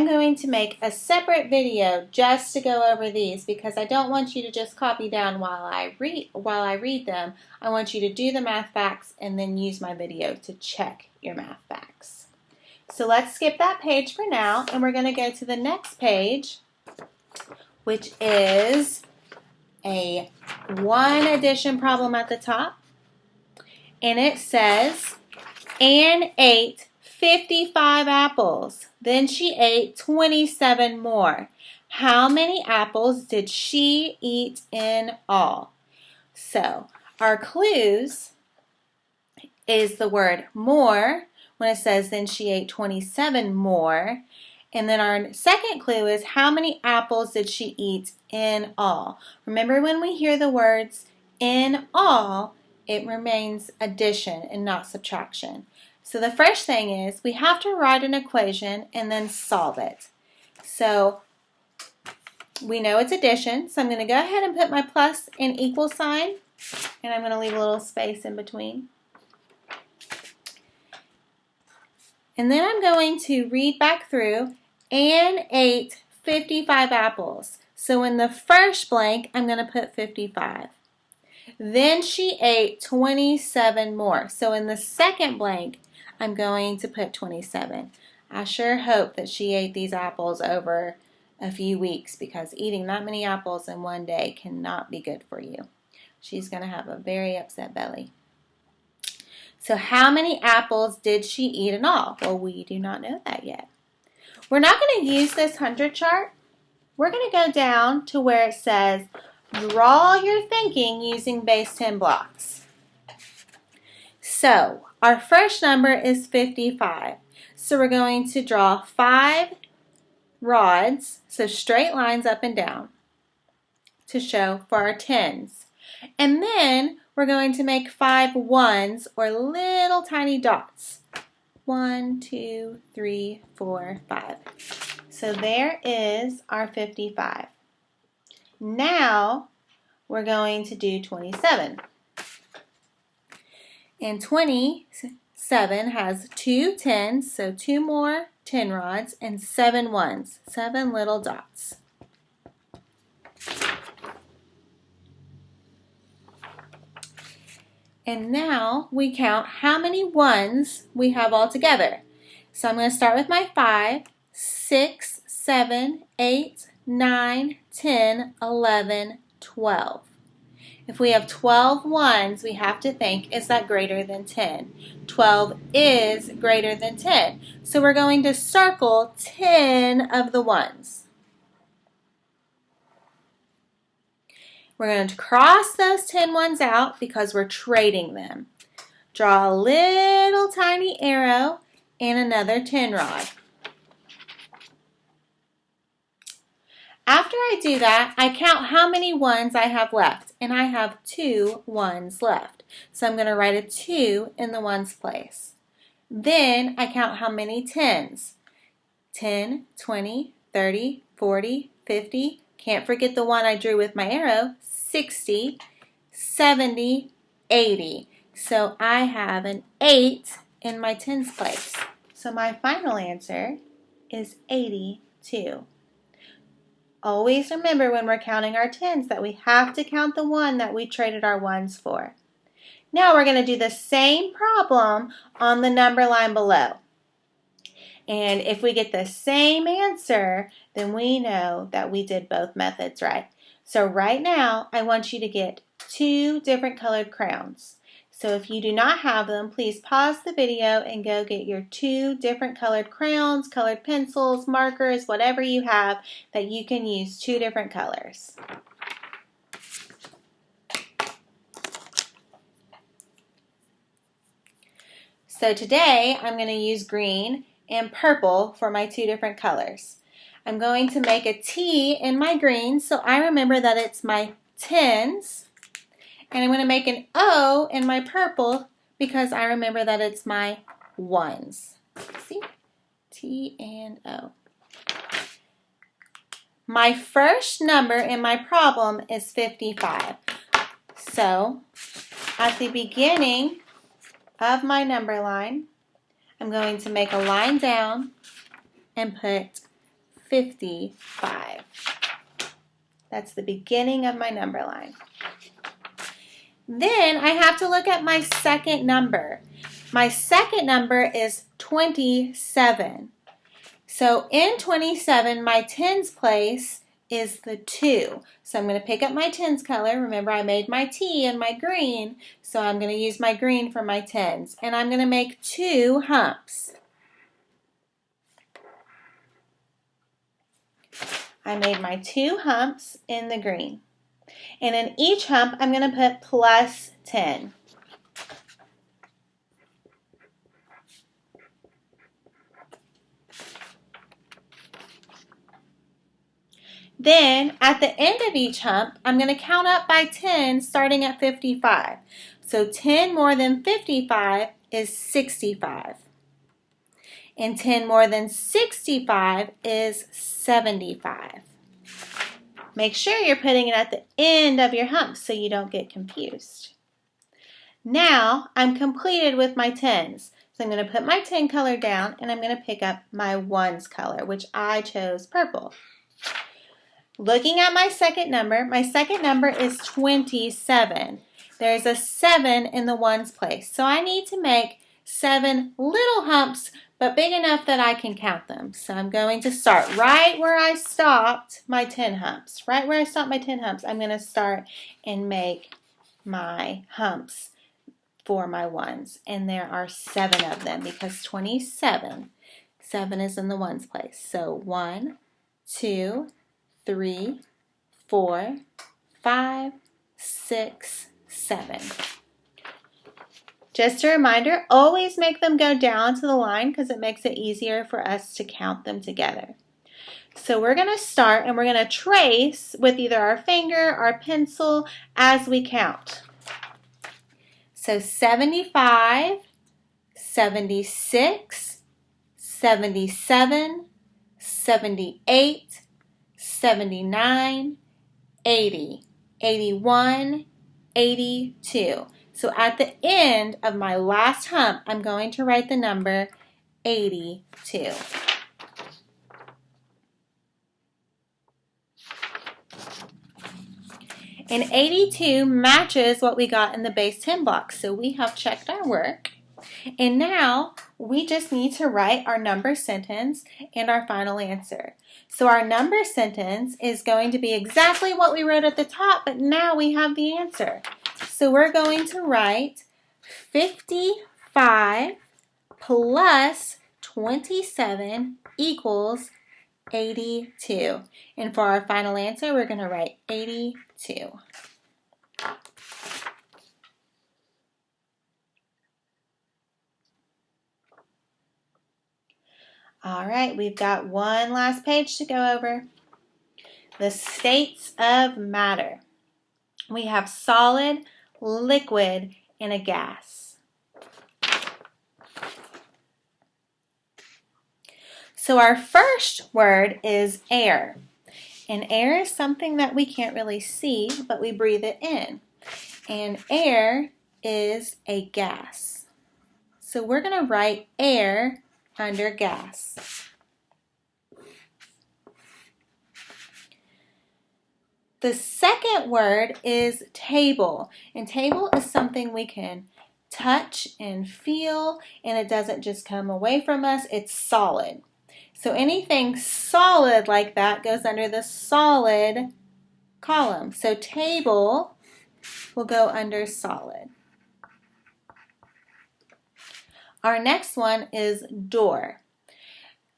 I'm going to make a separate video just to go over these because I don't want you to just copy down while I read them. I want you to do the math facts and then use my video to check your math facts. So let's skip that page for now, and we're going to go to the next page, which is a one addition problem at the top. And it says, Anne ate 55 apples. Then she ate 27 more. How many apples did she eat in all? So our clues is the word more when it says then she ate 27 more. And then our second clue is how many apples did she eat in all? Remember, when we hear the words in all, it remains addition and not subtraction. So the first thing is we have to write an equation and then solve it. So we know it's addition, so I'm going to go ahead and put my plus and equal sign, and I'm going to leave a little space in between. And then I'm going to read back through. Anne ate 55 apples. So in the first blank, I'm going to put 55. Then she ate 27 more. So in the second blank, I'm going to put 27. I sure hope that she ate these apples over a few weeks because eating that many apples in one day cannot be good for you. She's going to have a very upset belly. So how many apples did she eat in all? Well, we do not know that yet. We're not going to use this 100 chart. We're going to go down to where it says, draw your thinking using base 10 blocks. So our first number is 55. So we're going to draw 5 rods, so straight lines up and down, to show for our tens. And then we're going to make 5 ones, or little tiny dots. 1, 2, 3, 4, 5. So there is our 55. Now we're going to do 27. And 27 has 2 tens, so 2 more 10 rods, and 7 ones, 7 little dots. And now we count how many ones we have all together. So I'm going to start with my 5, 6, 7, 8, 9, 10, 11, 12. If we have 12 ones, we have to think, is that greater than 10? 12 is greater than 10. So we're going to circle 10 of the ones. We're going to cross those 10 ones out because we're trading them. Draw a little tiny arrow and another 10 rod. After I do that, I count how many ones I have left, and I have 2 ones left. So I'm going to write a 2 in the ones place. Then I count how many tens. 10, 20, 30, 40, 50. Can't forget the one I drew with my arrow. 60, 70, 80. So I have an 8 in my tens place. So my final answer is 82. Always remember when we're counting our tens that we have to count the one that we traded our ones for. Now we're going to do the same problem on the number line below. And if we get the same answer, then we know that we did both methods right. So right now, I want you to get 2 different colored crayons. So if you do not have them, please pause the video and go get your 2 different colored crayons, colored pencils, markers, whatever you have that you can use 2 different colors. So today I'm going to use green and purple for my 2 different colors. I'm going to make a T in my green so I remember that it's my tens. And I'm going to make an O in my purple because I remember that it's my ones. See? T and O. My first number in my problem is 55. So at the beginning of my number line, I'm going to make a line down and put 55. That's the beginning of my number line. Then I have to look at my second number. My second number is 27. So in 27, my tens place is the 2. So I'm going to pick up my tens color. Remember, I made my T in my green, so I'm going to use my green for my tens. And I'm going to make 2 humps. I made my 2 humps in the green. And in each hump, I'm going to put plus 10. Then, at the end of each hump, I'm going to count up by 10, starting at 55. So 10 more than 55 is 65. And 10 more than 65 is 75. Make sure you're putting it at the end of your hump so you don't get confused. Now, I'm completed with my tens. So I'm going to put my 10 color down and I'm going to pick up my ones color, which I chose purple. Looking at my second number is 27. There's a 7 in the ones place. So I need to make 7 little humps, but big enough that I can count them. So I'm going to start right where I stopped my 10 humps. Right where I stopped my 10 humps, I'm going to start and make my humps for my ones. And there are 7 of them because 27, 7 is in the ones place. So 1, 2, 3, 4, 5, 6, 7. Just a reminder, always make them go down to the line because it makes it easier for us to count them together. So we're going to start and we're going to trace with either our finger or pencil as we count. So 75, 76, 77, 78, 79, 80, 81, 82. So at the end of my last hump, I'm going to write the number 82. And 82 matches what we got in the base 10 box. So we have checked our work. And now we just need to write our number sentence and our final answer. So our number sentence is going to be exactly what we wrote at the top, but now we have the answer. So we're going to write 55 plus 27 equals 82. And for our final answer, we're going to write 82. All right, we've got one last page to go over. The states of matter. We have solid, liquid, and a gas. So our first word is air. And air is something that we can't really see, but we breathe it in. And air is a gas. So we're going to write air under gas. The second word is table. And table is something we can touch and feel, and it doesn't just come away from us, it's solid. So anything solid like that goes under the solid column. So table will go under solid. Our next one is door.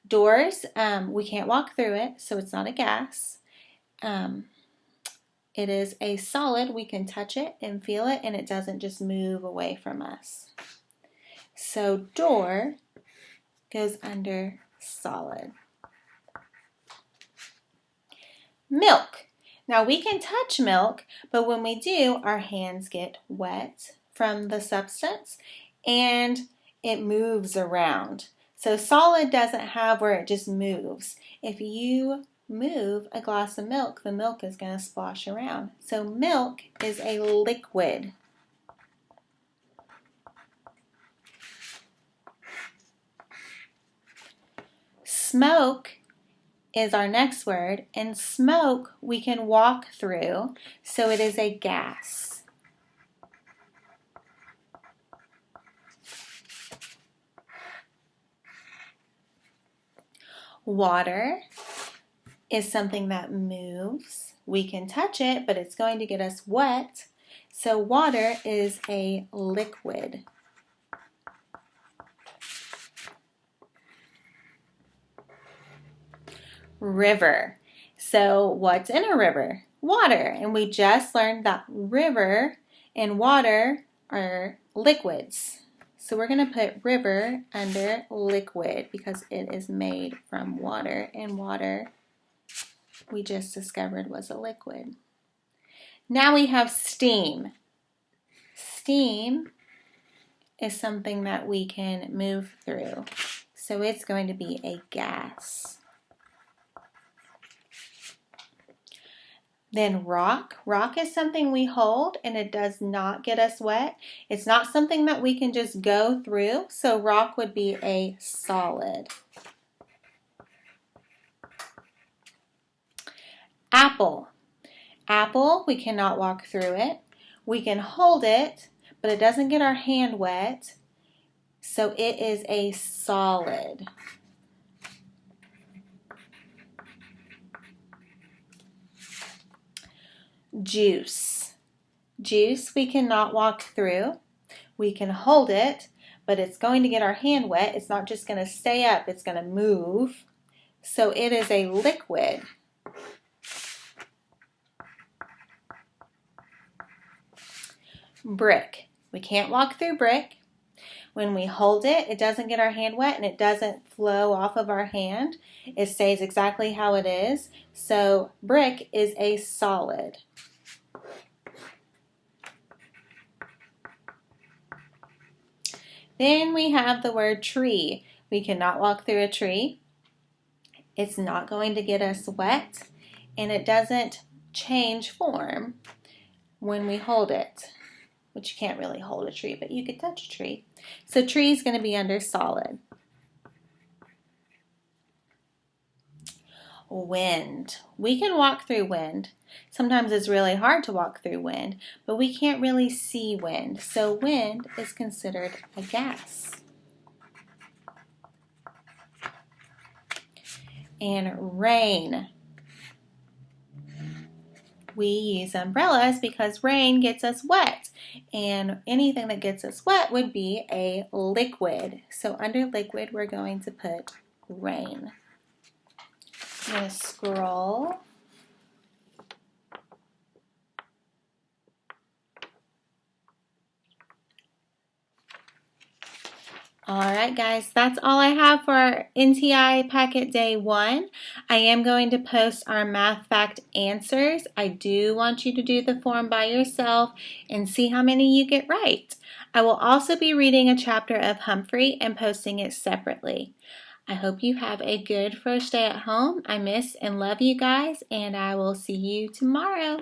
Doors, we can't walk through it, so it's not a gas. It is a solid. We can touch it and feel it, and it doesn't just move away from us. So door goes under solid. Milk. Now we can touch milk, but when we do, our hands get wet from the substance and it moves around. So solid doesn't have where it just moves. If you move a glass of milk, the milk is going to splash around. So milk is a liquid. Smoke is our next word, and smoke we can walk through, so it is a gas. Water is something that moves. We can touch it, but it's going to get us wet. So water is a liquid. River. So what's in a river? Water. And we just learned that river and water are liquids. So we're going to put river under liquid because it is made from water, and water we just discovered was a liquid. Now we have steam. Steam is something that we can move through. So it's going to be a gas. Then rock. Rock is something we hold and it does not get us wet. It's not something that we can just go through. So rock would be a solid. Apple. Apple, we cannot walk through it. We can hold it, but it doesn't get our hand wet. So it is a solid. Juice. Juice we cannot walk through. We can hold it, but it's going to get our hand wet. It's not just going to stay up, it's going to move. So it is a liquid. Brick. We can't walk through brick. When we hold it, it doesn't get our hand wet and it doesn't flow off of our hand. It stays exactly how it is. So brick is a solid. Then we have the word tree. We cannot walk through a tree. It's not going to get us wet, and it doesn't change form when we hold it, which you can't really hold a tree, but you could touch a tree. So tree is going to be under solid. Wind. We can walk through wind. Sometimes it's really hard to walk through wind, but we can't really see wind. So wind is considered a gas. And rain. We use umbrellas because rain gets us wet, and anything that gets us wet would be a liquid. So under liquid, we're going to put rain. I'm going to scroll. Alright guys, that's all I have for our NTI Packet Day 1. I am going to post our math fact answers. I do want you to do the form by yourself and see how many you get right. I will also be reading a chapter of Humphrey and posting it separately. I hope you have a good first day at home. I miss and love you guys, and I will see you tomorrow.